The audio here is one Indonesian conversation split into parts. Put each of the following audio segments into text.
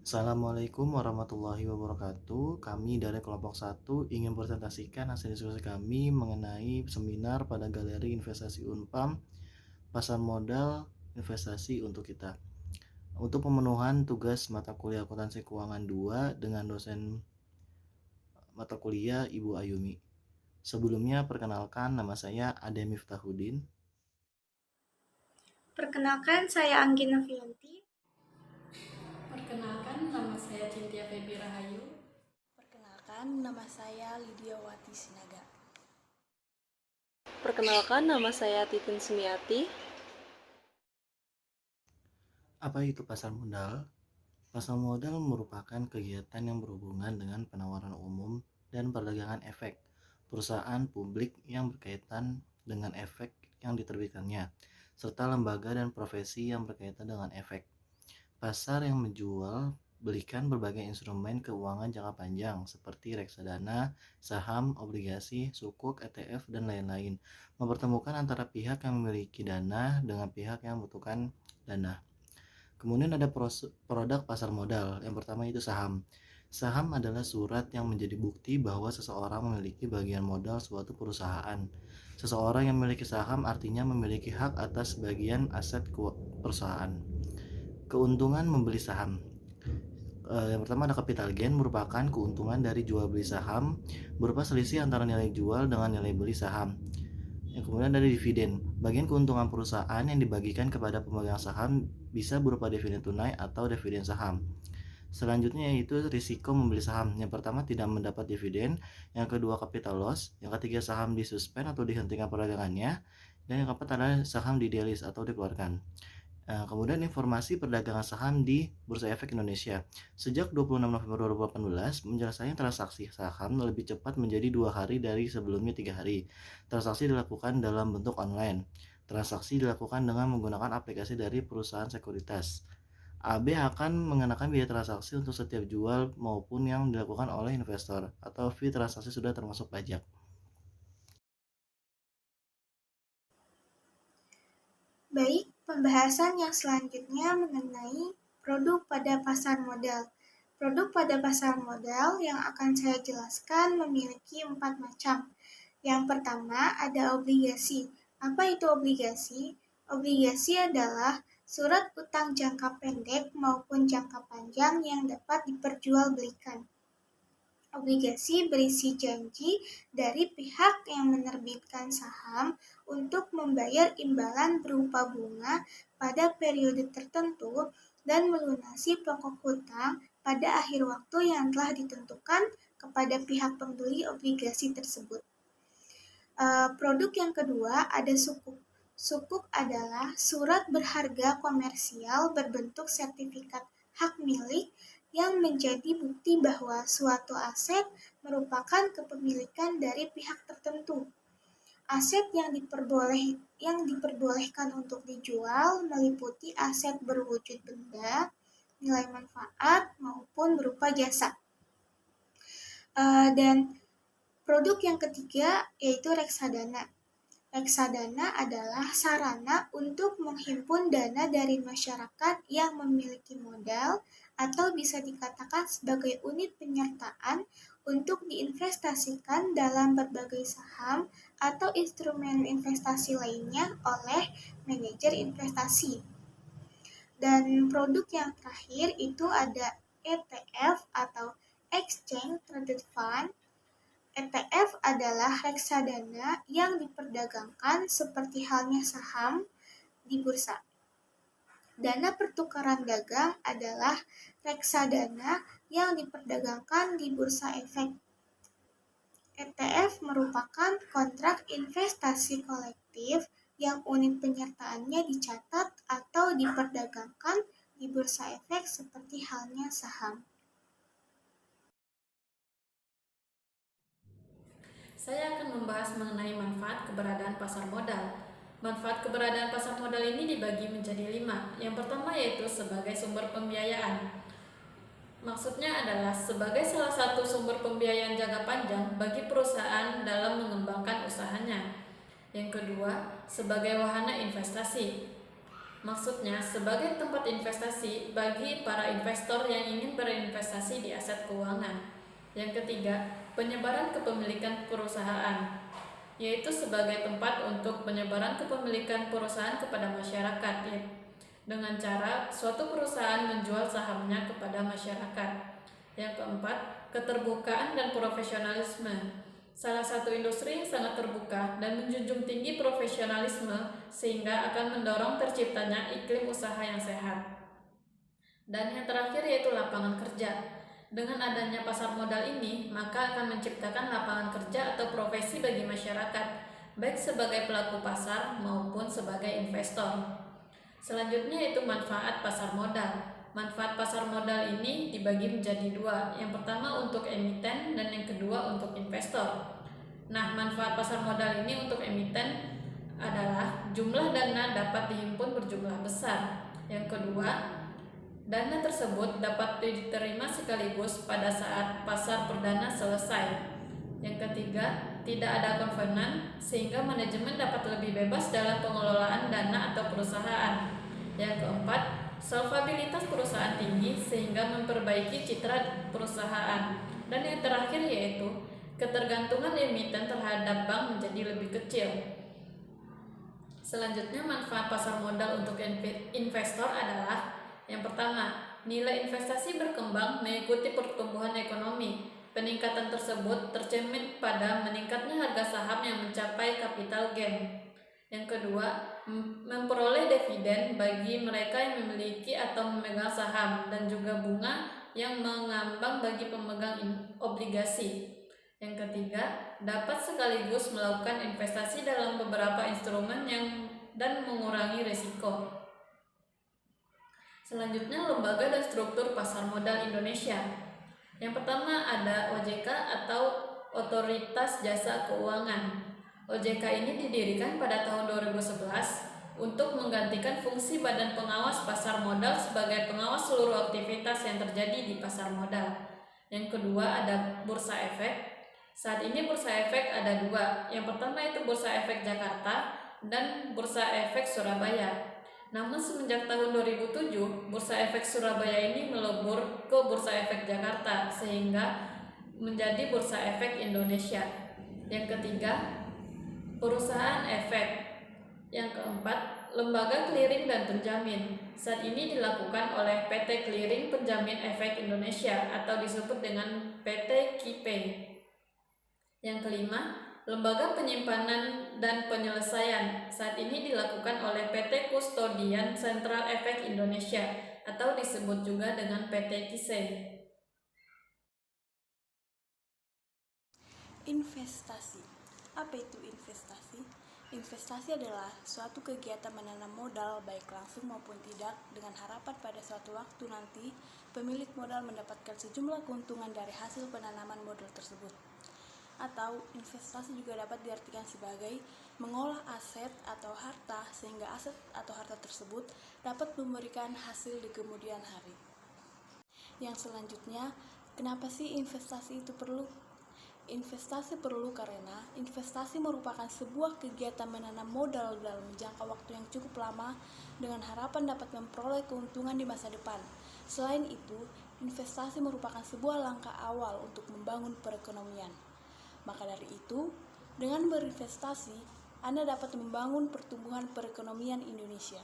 Assalamualaikum warahmatullahi wabarakatuh. Kami dari kelompok satu ingin presentasikan hasil diskusi kami mengenai seminar pada Galeri Investasi Unpam, pasar modal investasi untuk kita. Untuk pemenuhan tugas mata kuliah akuntansi keuangan 2 dengan dosen mata kuliah Ibu Ayumi. Sebelumnya perkenalkan, nama saya Ade Miftahudin. Perkenalkan, saya Anggi Novianti. Perkenalkan, nama saya Cynthia Febi Rahayu. Perkenalkan, nama saya Lydia Wati Sinaga. Perkenalkan, nama saya Titin Sumiati. Apa itu pasar modal? Pasar modal merupakan kegiatan yang berhubungan dengan penawaran umum dan perdagangan efek perusahaan publik yang berkaitan dengan efek yang diterbitkannya, serta lembaga dan profesi yang berkaitan dengan efek. Pasar yang menjual belikan berbagai instrumen keuangan jangka panjang seperti reksadana, saham, obligasi, sukuk, ETF, dan lain-lain, mempertemukan antara pihak yang memiliki dana dengan pihak yang membutuhkan dana. Kemudian ada produk pasar modal. Yang pertama itu saham. Saham adalah surat yang menjadi bukti bahwa seseorang memiliki bagian modal suatu perusahaan. Seseorang yang memiliki saham artinya memiliki hak atas bagian aset perusahaan. Keuntungan membeli saham. Yang pertama ada capital gain, merupakan keuntungan dari jual beli saham berupa selisih antara nilai jual dengan nilai beli saham. Yang kemudian ada dividen. Bagian keuntungan perusahaan yang dibagikan kepada pemegang saham bisa berupa dividen tunai atau dividen saham. Selanjutnya yaitu risiko membeli saham. Yang pertama tidak mendapat dividen, yang kedua capital loss, yang ketiga saham disuspend atau dihentikan perdagangannya, dan yang keempat adalah saham di-delist atau dikeluarkan. Kemudian informasi perdagangan saham di Bursa Efek Indonesia. Sejak 26 November 2018, penyelesaian transaksi saham lebih cepat menjadi 2 hari dari sebelumnya 3 hari. Transaksi dilakukan dalam bentuk online. Transaksi dilakukan dengan menggunakan aplikasi dari perusahaan sekuritas. AB akan mengenakan biaya transaksi untuk setiap jual maupun yang dilakukan oleh investor, atau fee transaksi sudah termasuk pajak. Baik, pembahasan yang selanjutnya mengenai produk pada pasar modal. Produk pada pasar modal yang akan saya jelaskan memiliki 4 macam. Yang pertama ada obligasi. Apa itu obligasi? Obligasi adalah surat utang jangka pendek maupun jangka panjang yang dapat diperjualbelikan. Obligasi berisi janji dari pihak yang menerbitkan saham untuk membayar imbalan berupa bunga pada periode tertentu dan melunasi pokok hutang pada akhir waktu yang telah ditentukan kepada pihak pembeli obligasi tersebut. Produk yang kedua ada sukuk. Sukuk adalah surat berharga komersial berbentuk sertifikat hak milik yang menjadi bukti bahwa suatu aset merupakan kepemilikan dari pihak tertentu. Aset yang diperbolehkan untuk dijual meliputi aset berwujud benda, nilai manfaat, maupun berupa jasa. Dan produk yang ketiga yaitu reksadana. Reksadana adalah sarana untuk menghimpun dana dari masyarakat yang memiliki modal atau bisa dikatakan sebagai unit penyertaan untuk diinvestasikan dalam berbagai saham atau instrumen investasi lainnya oleh manajer investasi. Dan produk yang terakhir itu ada ETF atau Exchange Traded Fund. ETF adalah reksadana yang diperdagangkan seperti halnya saham di bursa. Dana pertukaran dagang adalah reksadana yang diperdagangkan di bursa efek. ETF merupakan kontrak investasi kolektif yang unit penyertaannya dicatat atau diperdagangkan di bursa efek seperti halnya saham. Saya akan membahas mengenai manfaat keberadaan pasar modal. Manfaat keberadaan pasar modal ini dibagi menjadi 5. Yang pertama yaitu sebagai sumber pembiayaan. Maksudnya adalah sebagai salah satu sumber pembiayaan jangka panjang bagi perusahaan dalam mengembangkan usahanya. Yang kedua, sebagai wahana investasi. Maksudnya, sebagai tempat investasi bagi para investor yang ingin berinvestasi di aset keuangan. Yang ketiga, penyebaran kepemilikan perusahaan, yaitu sebagai tempat untuk penyebaran kepemilikan perusahaan kepada masyarakat, dengan cara suatu perusahaan menjual sahamnya kepada masyarakat. Yang keempat, keterbukaan dan profesionalisme. Salah satu industri yang sangat terbuka dan menjunjung tinggi profesionalisme sehingga akan mendorong terciptanya iklim usaha yang sehat. Dan yang terakhir yaitu lapangan kerja. Dengan adanya pasar modal ini, maka akan menciptakan lapangan kerja atau profesi bagi masyarakat, baik sebagai pelaku pasar maupun sebagai investor. Selanjutnya yaitu manfaat pasar modal. Manfaat pasar modal ini dibagi menjadi dua. Yang pertama untuk emiten dan yang kedua untuk investor. Nah, manfaat pasar modal ini untuk emiten adalah jumlah dana dapat dihimpun berjumlah besar. Yang kedua, dana tersebut dapat diterima sekaligus pada saat pasar perdana selesai. Yang ketiga, tidak ada kovenan sehingga manajemen dapat lebih bebas dalam pengelolaan dana atau perusahaan. Yang keempat, solvabilitas perusahaan tinggi sehingga memperbaiki citra perusahaan. Dan yang terakhir yaitu ketergantungan emiten terhadap bank menjadi lebih kecil. Selanjutnya, manfaat pasar modal untuk investor adalah yang pertama, nilai investasi berkembang mengikuti pertumbuhan ekonomi. Peningkatan tersebut tercermin pada meningkatnya harga saham yang mencapai capital gain. Yang kedua, memperoleh dividen bagi mereka yang memiliki atau memegang saham dan juga bunga yang mengambang bagi pemegang obligasi. Yang ketiga, dapat sekaligus melakukan investasi dalam beberapa instrumen dan mengurangi risiko. Selanjutnya, lembaga dan struktur pasar modal Indonesia. Yang pertama ada OJK atau Otoritas Jasa Keuangan. OJK ini didirikan pada tahun 2011 untuk menggantikan fungsi Badan Pengawas Pasar Modal sebagai pengawas seluruh aktivitas yang terjadi di pasar modal. Yang kedua ada Bursa Efek. Saat ini Bursa Efek ada dua. Yang pertama itu Bursa Efek Jakarta dan Bursa Efek Surabaya. Namun semenjak tahun 2007, Bursa Efek Surabaya ini melebur ke Bursa Efek Jakarta sehingga menjadi Bursa Efek Indonesia. Yang ketiga, perusahaan efek. Yang keempat, lembaga clearing dan penjamin. Saat ini dilakukan oleh PT Clearing Penjamin Efek Indonesia atau disebut dengan PT KIPE. Yang kelima, lembaga penyimpanan dan penyelesaian. Saat ini dilakukan oleh PT Kustodian Sentral Efek Indonesia atau disebut juga dengan PT KISE. Investasi. Apa itu investasi? Investasi adalah suatu kegiatan menanam modal baik langsung maupun tidak dengan harapan pada suatu waktu nanti pemilik modal mendapatkan sejumlah keuntungan dari hasil penanaman modal tersebut. Atau investasi juga dapat diartikan sebagai mengolah aset atau harta sehingga aset atau harta tersebut dapat memberikan hasil di kemudian hari. Yang selanjutnya, kenapa sih investasi itu perlu? Investasi perlu karena investasi merupakan sebuah kegiatan menanam modal dalam jangka waktu yang cukup lama dengan harapan dapat memperoleh keuntungan di masa depan. Selain itu, investasi merupakan sebuah langkah awal untuk membangun perekonomian. Maka dari itu, dengan berinvestasi, Anda dapat membangun pertumbuhan perekonomian Indonesia.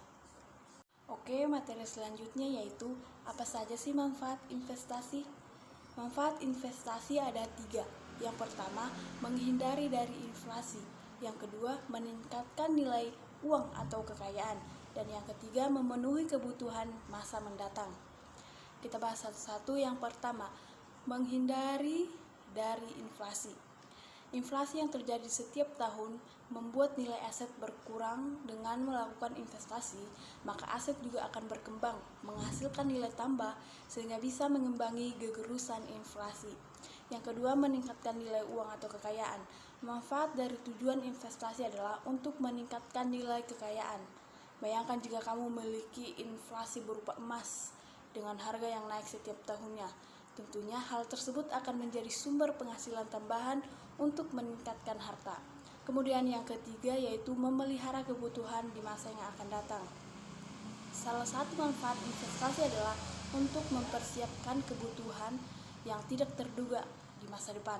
Oke, materi selanjutnya yaitu apa saja sih manfaat investasi? Manfaat investasi ada 3. Yang pertama, menghindari dari inflasi. Yang kedua, meningkatkan nilai uang atau kekayaan. Dan yang ketiga, memenuhi kebutuhan masa mendatang. Kita bahas satu-satu. Yang pertama, menghindari dari inflasi. Inflasi yang terjadi setiap tahun membuat nilai aset berkurang. Dengan melakukan investasi, maka aset juga akan berkembang, menghasilkan nilai tambah sehingga bisa mengimbangi gegerusan inflasi. Yang kedua, meningkatkan nilai uang atau kekayaan. Manfaat dari tujuan investasi adalah untuk meningkatkan nilai kekayaan. Bayangkan jika kamu memiliki inflasi berupa emas dengan harga yang naik setiap tahunnya. Tentunya hal tersebut akan menjadi sumber penghasilan tambahan untuk meningkatkan harta. Kemudian yang ketiga yaitu memelihara kebutuhan di masa yang akan datang. Salah satu manfaat investasi adalah untuk mempersiapkan kebutuhan yang tidak terduga di masa depan.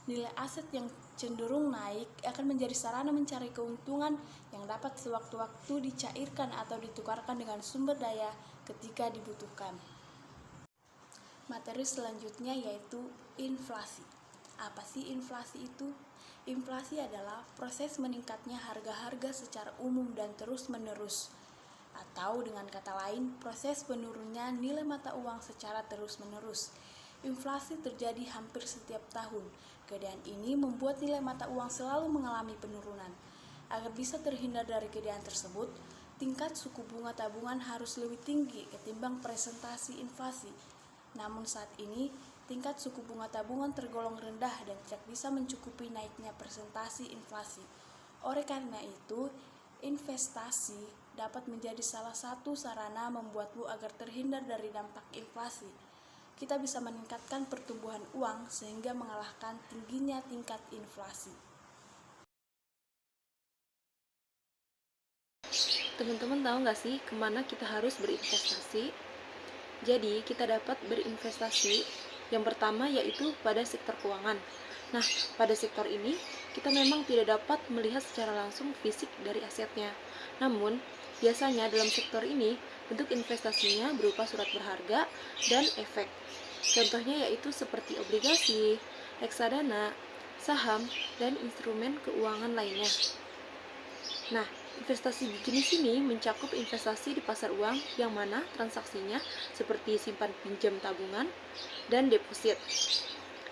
Nilai aset yang cenderung naik akan menjadi sarana mencari keuntungan yang dapat sewaktu-waktu dicairkan atau ditukarkan dengan sumber daya ketika dibutuhkan. Materi selanjutnya yaitu inflasi. Apa sih inflasi itu? Inflasi adalah proses meningkatnya harga-harga secara umum dan terus-menerus. Atau dengan kata lain, proses penurunnya nilai mata uang secara terus-menerus. Inflasi terjadi hampir setiap tahun. Keadaan ini membuat nilai mata uang selalu mengalami penurunan. Agar bisa terhindar dari keadaan tersebut, tingkat suku bunga tabungan harus lebih tinggi ketimbang presentasi inflasi. Namun saat ini, tingkat suku bunga tabungan tergolong rendah dan tidak bisa mencukupi naiknya presentasi inflasi. Oleh karena itu, investasi dapat menjadi salah satu sarana membuatmu agar terhindar dari dampak inflasi. Kita bisa meningkatkan pertumbuhan uang sehingga mengalahkan tingginya tingkat inflasi. Teman-teman tahu nggak sih kemana kita harus berinvestasi? Jadi, kita dapat berinvestasi yang pertama yaitu pada sektor keuangan. Nah, pada sektor ini, kita memang tidak dapat melihat secara langsung fisik dari asetnya. Namun, biasanya dalam sektor ini, bentuk investasinya berupa surat berharga dan efek. Contohnya yaitu seperti obligasi, reksadana, saham, dan instrumen keuangan lainnya. Nah, investasi jenis ini mencakup investasi di pasar uang yang mana transaksinya seperti simpan pinjam tabungan dan deposit.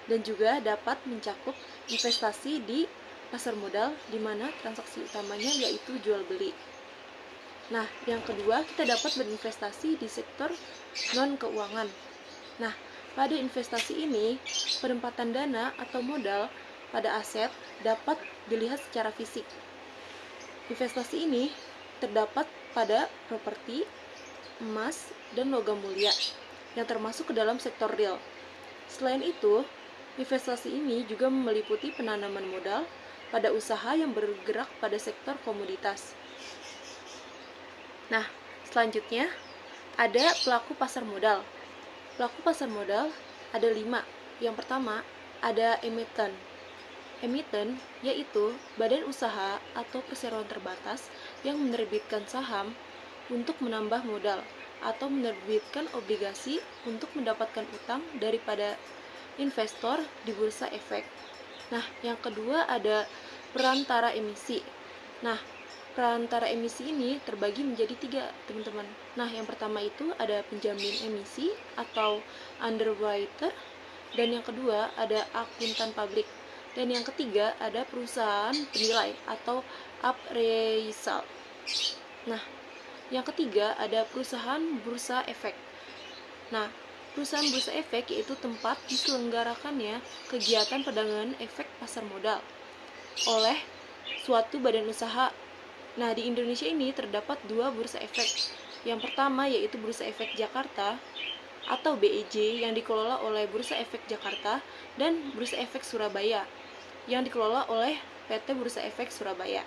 Dan juga dapat mencakup investasi di pasar modal di mana transaksi utamanya yaitu jual beli. Nah, yang kedua kita dapat berinvestasi di sektor non-keuangan. Nah, pada investasi ini, penempatan dana atau modal pada aset dapat dilihat secara fisik. Investasi ini terdapat pada properti, emas, dan logam mulia yang termasuk ke dalam sektor real. Selain itu, investasi ini juga meliputi penanaman modal pada usaha yang bergerak pada sektor komoditas. Nah, selanjutnya ada pelaku pasar modal. Pelaku pasar modal ada 5. Yang pertama, ada emiten. Emiten yaitu badan usaha atau perseroan terbatas yang menerbitkan saham untuk menambah modal atau menerbitkan obligasi untuk mendapatkan utang daripada investor di bursa efek. Nah, yang kedua ada perantara emisi. Nah, perantara emisi ini terbagi menjadi 3, teman-teman. Nah, yang pertama itu ada penjamin emisi atau underwriter, dan yang kedua ada akuntan publik, dan yang ketiga ada perusahaan penilai atau appraisal. Nah, yang ketiga ada perusahaan bursa efek. Nah, perusahaan bursa efek yaitu tempat diselenggarakannya kegiatan perdagangan efek pasar modal oleh suatu badan usaha. Nah, di Indonesia ini terdapat 2 bursa efek. Yang pertama yaitu Bursa Efek Jakarta atau BEJ yang dikelola oleh Bursa Efek Jakarta, dan Bursa Efek Surabaya yang dikelola oleh PT Bursa Efek Surabaya.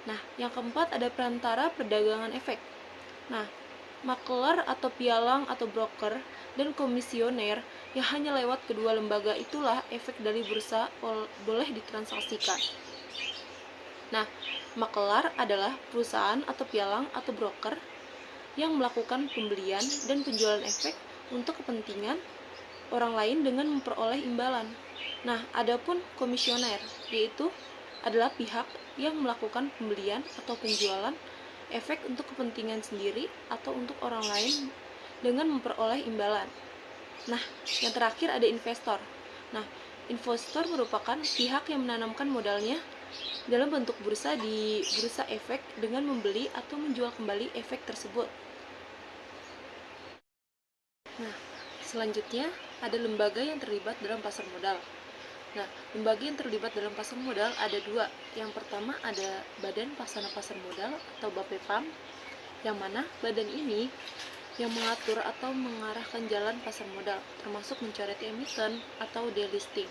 Nah, yang keempat ada perantara perdagangan efek. Nah, maklar atau pialang atau broker dan komisioner yang hanya lewat kedua lembaga itulah efek dari bursa boleh ditransaksikan. Nah, maklar adalah perusahaan atau pialang atau broker yang melakukan pembelian dan penjualan efek untuk kepentingan orang lain dengan memperoleh imbalan. Nah, adapun komisioner yaitu adalah pihak yang melakukan pembelian atau penjualan efek untuk kepentingan sendiri atau untuk orang lain dengan memperoleh imbalan. Nah, yang terakhir ada investor. Nah, investor merupakan pihak yang menanamkan modalnya dalam bentuk bursa di bursa efek dengan membeli atau menjual kembali efek tersebut. Nah, selanjutnya ada lembaga yang terlibat dalam pasar modal. Nah, lembaga yang terlibat dalam pasar modal ada 2. Yang pertama ada Badan Pelaksana Pasar Modal atau BAPEPAM, yang mana badan ini yang mengatur atau mengarahkan jalan pasar modal, termasuk mencoret emiten atau delisting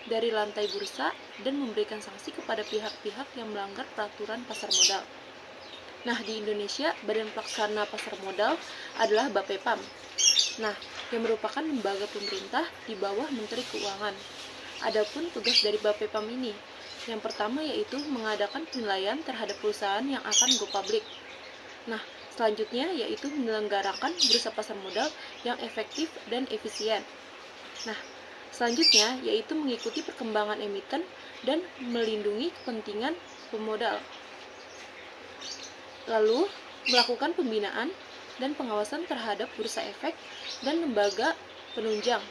dari lantai bursa dan memberikan sanksi kepada pihak-pihak yang melanggar peraturan pasar modal. Nah, di Indonesia, Badan Pelaksana Pasar Modal adalah BAPEPAM. Nah, yang merupakan lembaga pemerintah di bawah Menteri Keuangan. Adapun tugas dari BAPEPAM ini, yang pertama yaitu mengadakan penilaian terhadap perusahaan yang akan go public. Nah, selanjutnya yaitu menyelenggarakan bursa pasar modal yang efektif dan efisien. Nah, selanjutnya yaitu mengikuti perkembangan emiten dan melindungi kepentingan pemodal. Lalu, melakukan pembinaan dan pengawasan terhadap bursa efek dan lembaga penunjang.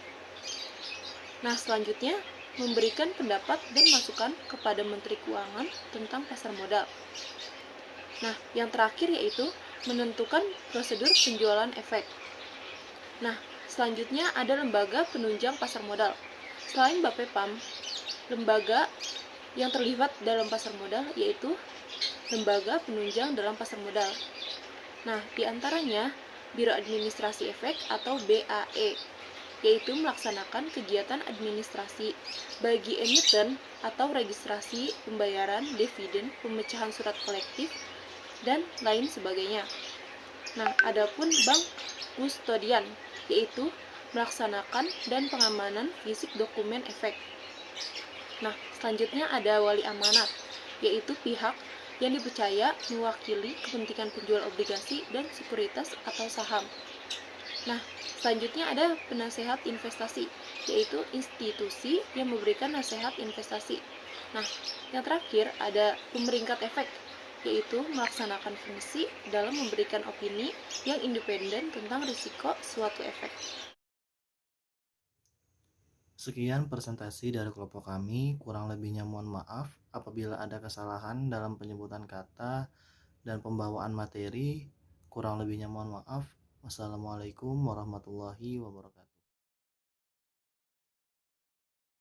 Nah, selanjutnya memberikan pendapat dan masukan kepada Menteri Keuangan tentang pasar modal. Nah, yang terakhir yaitu menentukan prosedur penjualan efek. Nah, selanjutnya ada lembaga penunjang pasar modal. Selain BAPEPAM, lembaga yang terlibat dalam pasar modal yaitu lembaga penunjang dalam pasar modal. Nah, diantaranya Biro Administrasi Efek atau BAE, yaitu melaksanakan kegiatan administrasi bagi emiten atau registrasi pembayaran dividen, pemecahan surat kolektif, dan lain sebagainya. Nah, adapun bank kustodian, yaitu melaksanakan dan pengamanan fisik dokumen efek. Nah, selanjutnya ada wali amanat, yaitu pihak yang dipercaya mewakili kepentingan penjual obligasi dan sekuritas atau saham. Nah, selanjutnya ada penasehat investasi, yaitu institusi yang memberikan nasihat investasi. Nah, yang terakhir ada pemeringkat efek, yaitu melaksanakan fungsi dalam memberikan opini yang independen tentang risiko suatu efek. Sekian presentasi dari kelompok kami, kurang lebihnya mohon maaf apabila ada kesalahan dalam penyebutan kata dan pembawaan materi. Kurang lebihnya mohon maaf. Wassalamualaikum warahmatullahi wabarakatuh.